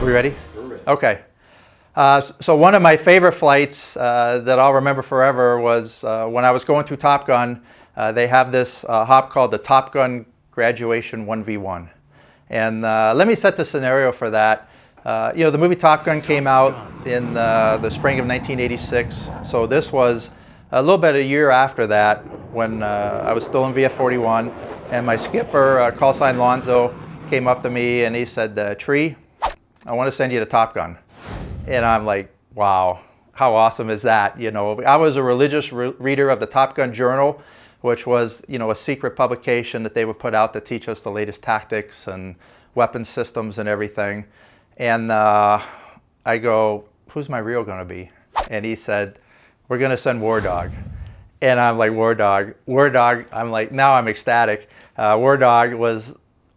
We ready? We're ready. Okay. So one of my favorite flights that I'll remember forever was when I was going through Top Gun. They have this hop called the Top Gun Graduation 1v1. And let me set the scenario for that. The movie Top Gun came out in the spring of 1986. So this was a little bit a year after that when I was still in VF-41. And my skipper, call sign Lonzo, came up to me and he said, Tree, I want to send you to Top Gun. And I'm like, wow, how awesome is that? You know, I was a religious reader of the Top Gun Journal, which was, a secret publication that they would put out to teach us the latest tactics and weapon systems and everything. And I go, who's my reel going to be? And he said, we're going to send War Dog. And I'm like, War Dog. War Dog, I'm like, now I'm ecstatic. War Dog was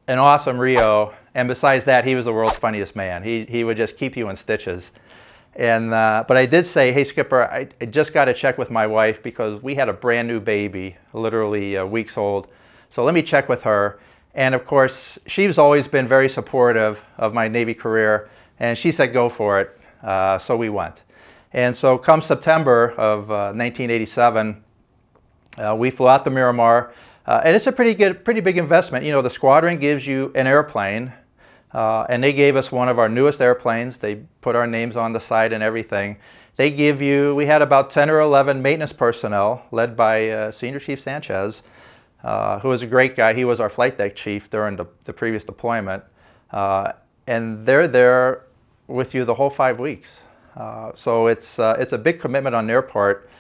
an awesome Rio, and besides that, he was the world's funniest man. He would just keep you in stitches. And but I did say, hey Skipper, I just got to check with my wife because we had a brand new baby, literally weeks old. So let me check with her. And of course, she's always been very supportive of my Navy career, and she said go for it. So we went. And so come September of 1987, we flew out to Miramar. And it's a pretty big investment. The squadron gives you an airplane, and they gave us one of our newest airplanes. They put our names on the side and everything. They give you, we had about 10 or 11 maintenance personnel led by Senior Chief Sanchez, who was a great guy. He was our flight deck chief during the previous deployment. And they're there with you the whole 5 weeks. So it's a big commitment on their part.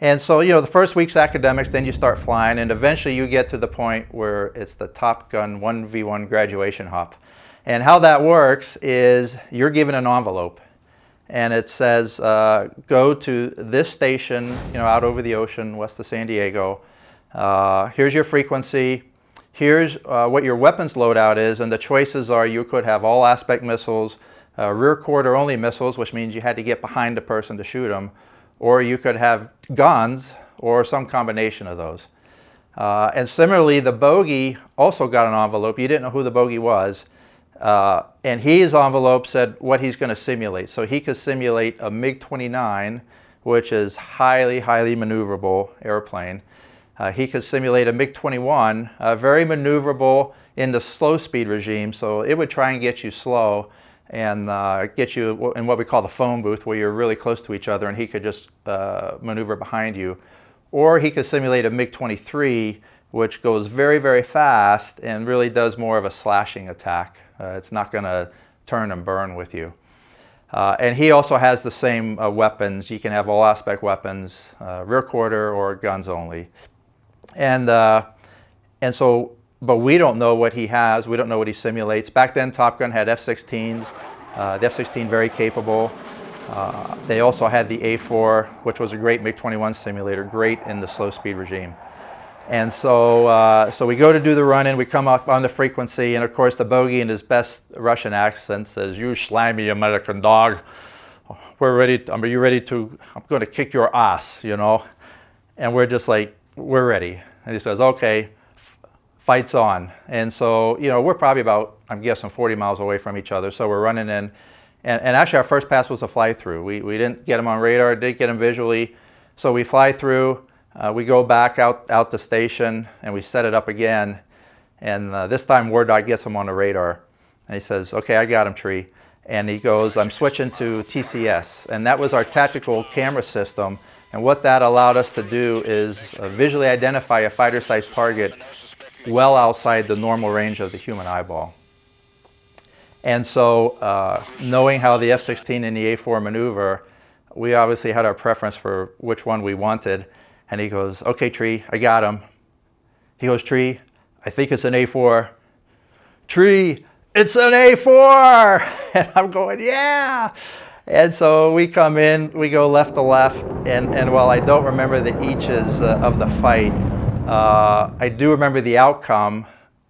And so, the first week's academics, then you start flying, and eventually you get to the point where it's the Top Gun 1v1 graduation hop. And how that works is you're given an envelope, and it says, go to this station, out over the ocean, west of San Diego. Here's your frequency. Here's what your weapons loadout is, and the choices are you could have all aspect missiles, rear quarter only missiles, which means you had to get behind the person to shoot them, or you could have guns or some combination of those. And similarly, the bogey also got an envelope. You didn't know who the bogey was. And his envelope said what he's going to simulate. So he could simulate a MiG-29, which is highly maneuverable airplane. He could simulate a MiG-21, very maneuverable in the slow speed regime. So it would try and get you slow and get you in what we call the phone booth, where you're really close to each other and he could just maneuver behind you. Or he could simulate a MiG-23, which goes very fast and really does more of a slashing attack. It's not going to turn and burn with you. And he also has the same weapons. You can have all aspect weapons, rear quarter or guns only. And so, but we don't know what he has. We don't know what he simulates. Back then, Top Gun had F-16s. The F-16 very capable. They also had the A4, which was a great MiG-21 simulator, great in the slow speed regime. And so, so we go to do the run-in. We come up on the frequency, and of course, the bogey in his best Russian accent says, "You slimy American dog. We're ready. Are you ready to? I'm going to kick your ass, And we're just like, we're ready. And he says, okay. Fight's on. And so, we're probably about, I'm guessing, 40 miles away from each other. So we're running in. And actually, our first pass was a fly-through. We didn't get him on radar, didn't get him visually. So we fly through. We go back out the station, and we set it up again. And this time, War Dog gets him on the radar. And he says, okay, I got him, Tree. And he goes, I'm switching to TCS. And that was our tactical camera system. And what that allowed us to do is visually identify a fighter-sized target well outside the normal range of the human eyeball. And so, knowing how the F-16 and the A4 maneuver, we obviously had our preference for which one we wanted. And he goes, okay, Tree, I got him. He goes, Tree, I think it's an A4. Tree, it's an A4! And I'm going, yeah! And so we come in, we go left to left, and while I don't remember the eaches of the fight, I do remember the outcome.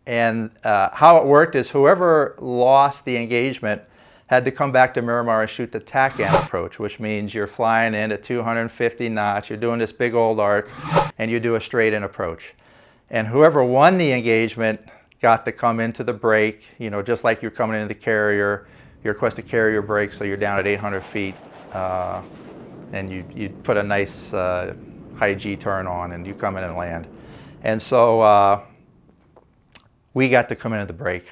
And how it worked is whoever lost the engagement had to come back to Miramar and shoot the TACAN approach, which means you're flying in at 250 knots, you're doing this big old arc, and you do a straight-in approach. And whoever won the engagement got to come into the break, just like you're coming into the carrier, you're requested to carry your brake, so you're down at 800 feet, and you put a nice high G turn on, and you come in and land. And so we got to come in at the brake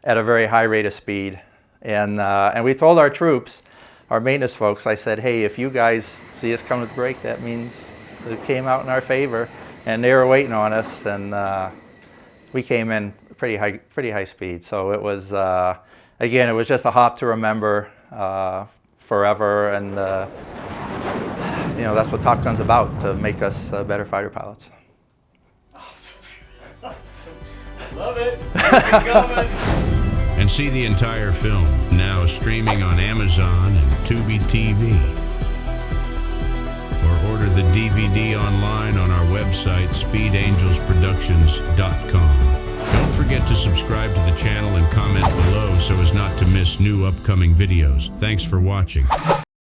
at a very high rate of speed, and we told our troops, our maintenance folks, I said, hey, if you guys see us come to the brake, that means it came out in our favor, and they were waiting on us, and we came in pretty high speed. So it was, again, it was just a hop to remember forever, and you know, that's what Top Gun's about, to make us better fighter pilots. Awesome. Love it. Keep it going. And see the entire film, now streaming on Amazon and Tubi TV. Or order the DVD online on our website, speedangelsproductions.com. Don't forget to subscribe to the channel and comment below so as not to miss new upcoming videos. Thanks for watching.